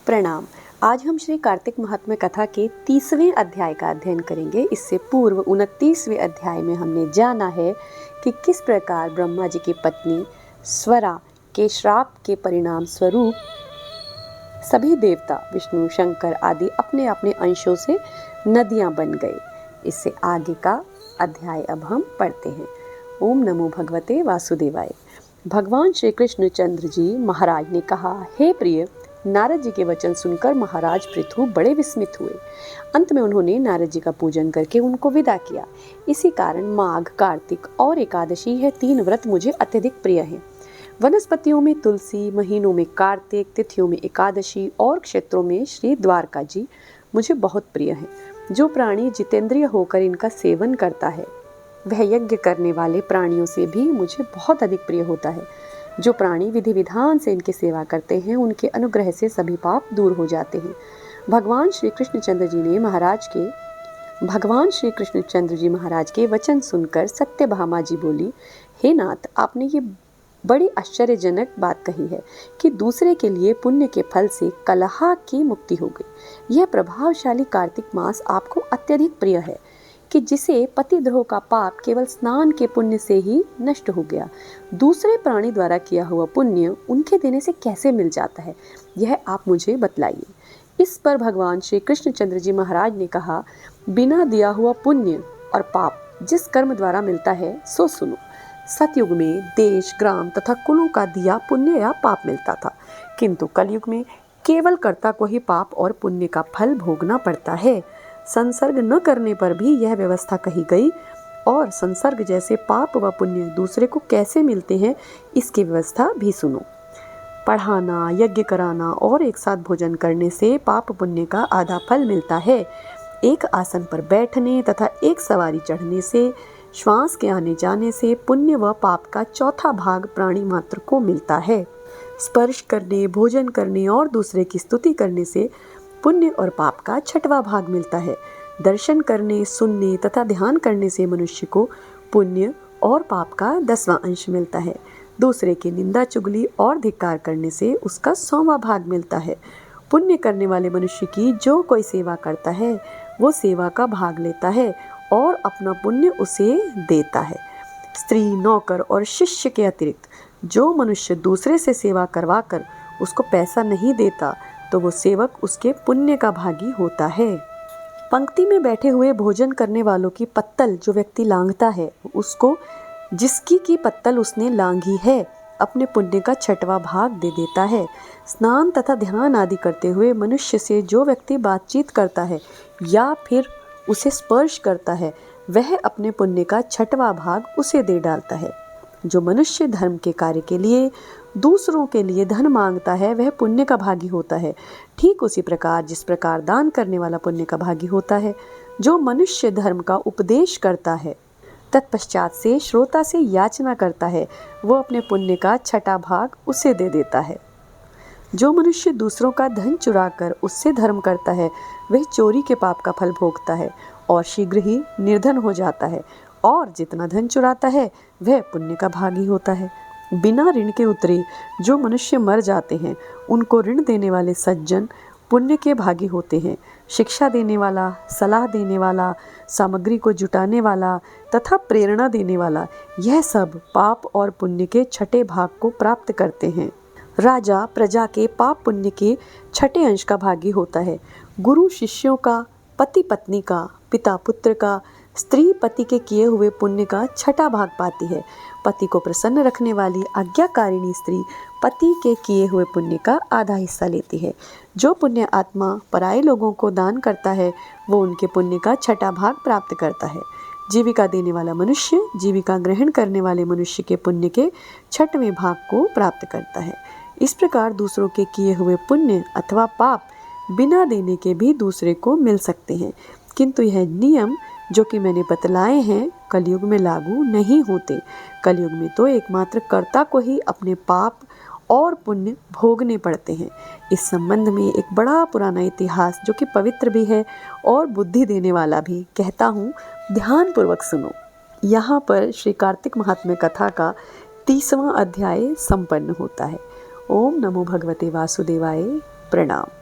प्रणाम। आज हम श्री कार्तिक महात्म्य कथा के 30वें अध्याय का अध्ययन करेंगे। इससे पूर्व 29वें अध्याय में हमने जाना है कि किस प्रकार ब्रह्मा जी की पत्नी स्वरा के श्राप के परिणाम स्वरूप सभी देवता विष्णु शंकर आदि अपने अपने अंशों से नदियां बन गए। इससे आगे का अध्याय अब हम पढ़ते हैं। ओम नमो भगवते वासुदेवाय। भगवान श्री कृष्ण चंद्र जी महाराज ने कहा, हे प्रिय, नारद जी के वचन सुनकर महाराज पृथु बड़े विस्मित हुए। अंत में उन्होंने नारद जी का पूजन करके उनको विदा किया। इसी कारण माघ, कार्तिक और एकादशी, यह 3 व्रत मुझे अत्यधिक प्रिय हैं। वनस्पतियों में तुलसी, महीनों में कार्तिक, तिथियों में एकादशी और क्षेत्रों में श्री द्वारका जी मुझे बहुत प्रिय हैं। जो प्राणी जितेंद्रिय होकर इनका सेवन करता है वह यज्ञ करने वाले प्राणियों से भी मुझे बहुत अधिक प्रिय होता है। जो प्राणी विधि विधान से इनकी सेवा करते हैं उनके अनुग्रह से सभी पाप दूर हो जाते हैं। भगवान श्री कृष्णचंद्र जी महाराज के वचन सुनकर सत्यभामा जी बोली, हे नाथ, आपने ये बड़ी आश्चर्यजनक बात कही है कि दूसरे के लिए पुण्य के फल से कलह की मुक्ति हो गई। यह प्रभावशाली कार्तिक मास आपको अत्यधिक प्रिय है कि जिसे पतिद्रोह का पाप केवल स्नान के पुण्य से ही नष्ट हो गया। दूसरे प्राणी द्वारा किया हुआ पुण्य उनके देने से कैसे मिल जाता है, यह आप मुझे बतलाइए। इस पर भगवान श्री कृष्णचंद्र जी महाराज ने कहा, बिना दिया हुआ पुण्य और पाप जिस कर्म द्वारा मिलता है सो सुनो। सतयुग में देश, ग्राम तथा कुलों का दिया पुण्य या पाप मिलता था, किंतु कलयुग में केवल कर्ता को ही पाप और पुण्य का फल भोगना पड़ता है। संसर्ग न करने पर भी यह व्यवस्था कही गई, और संसर्ग जैसे पाप व पुण्य दूसरे को कैसे मिलते हैं इसकी व्यवस्था भी सुनो। पढ़ाना, यज्ञ कराना और एक साथ भोजन करने से पाप पुण्य का आधा फल मिलता है। एक आसन पर बैठने तथा एक सवारी चढ़ने से, श्वास के आने जाने से पुण्य व पाप का चौथा भाग प्राणी मात्र को मिलता है। स्पर्श करने, भोजन करने और दूसरे की स्तुति करने से पुण्य और पाप का 6वां भाग मिलता है। दर्शन करने, सुनने तथा ध्यान करने से मनुष्य को पुण्य और पाप का 10वां अंश मिलता है। दूसरे की निंदा, चुगली और धिक्कार करने से उसका 100वां भाग मिलता है। पुण्य करने वाले मनुष्य की जो कोई सेवा करता है वो सेवा का भाग लेता है और अपना पुण्य उसे देता है। स्त्री, नौकर और शिष्य के अतिरिक्त जो मनुष्य दूसरे से सेवा करवाकर उसको पैसा नहीं देता तो वो सेवक उसके पुण्य का भागी होता है। पंक्ति में बैठे हुए भोजन करने वालों की पत्तल जो व्यक्ति लांघता है उसको जिसकी की पत्तल उसने लांघी है अपने पुण्य का 6वां भाग दे देता है। स्नान तथा ध्यान आदि करते हुए मनुष्य से जो व्यक्ति बातचीत करता है या फिर उसे स्पर्श करता है वह अपने पुण्य का 6वां भाग उसे दे डालता है। जो मनुष्य धर्म के कार्य के लिए दूसरों के लिए धन मांगता है वह पुण्य का भागी होता है। ठीक उसी प्रकार जिस प्रकार दान करने वाला पुण्य का भागी होता है। जो मनुष्य धर्म का उपदेश करता है तत्पश्चात से श्रोता से याचना करता है वो अपने पुण्य का 6वां भाग उसे दे देता है। जो मनुष्य दूसरों का धन चुराकर उससे धर्म करता है वह चोरी के पाप का फल भोगता है और शीघ्र ही निर्धन हो जाता है, और जितना धन चुराता है वह पुण्य का भागी होता है। बिना ऋण के उतरे जो मनुष्य मर जाते हैं उनको ऋण देने वाले सज्जन पुण्य के भागी होते हैं। शिक्षा देने वाला, सलाह देने वाला, सामग्री को जुटाने वाला तथा प्रेरणा देने वाला, यह सब पाप और पुण्य के 6ठे भाग को प्राप्त करते हैं। राजा प्रजा के पाप पुण्य के 6ठे अंश का भागी होता है। गुरु शिष्यों का, पति पत्नी का, पिता पुत्र का, स्त्री पति के किए हुए पुण्य का 6वां भाग पाती है। पति को प्रसन्न रखने वाली आज्ञाकारिणी स्त्री पति के किए हुए पुण्य का आधा हिस्सा लेती है। जो पुण्य आत्मा पराये लोगों को दान करता है वो उनके पुण्य का 6वां भाग प्राप्त करता है। जीविका देने वाला मनुष्य जीविका ग्रहण करने वाले मनुष्य के पुण्य के 6वें भाग को प्राप्त करता है। इस प्रकार दूसरों के किए हुए पुण्य अथवा पाप बिना देने के भी दूसरे को मिल सकते हैं, किंतु यह नियम जो कि मैंने बतलाए हैं कलयुग में लागू नहीं होते। कलयुग में तो एकमात्र कर्ता को ही अपने पाप और पुण्य भोगने पड़ते हैं। इस संबंध में एक बड़ा पुराना इतिहास जो कि पवित्र भी है और बुद्धि देने वाला भी कहता हूँ, ध्यान पूर्वक सुनो। यहाँ पर श्री कार्तिक महात्म्य कथा का 30वां अध्याय संपन्न होता है। ओम नमो भगवते वासुदेवाय। प्रणाम।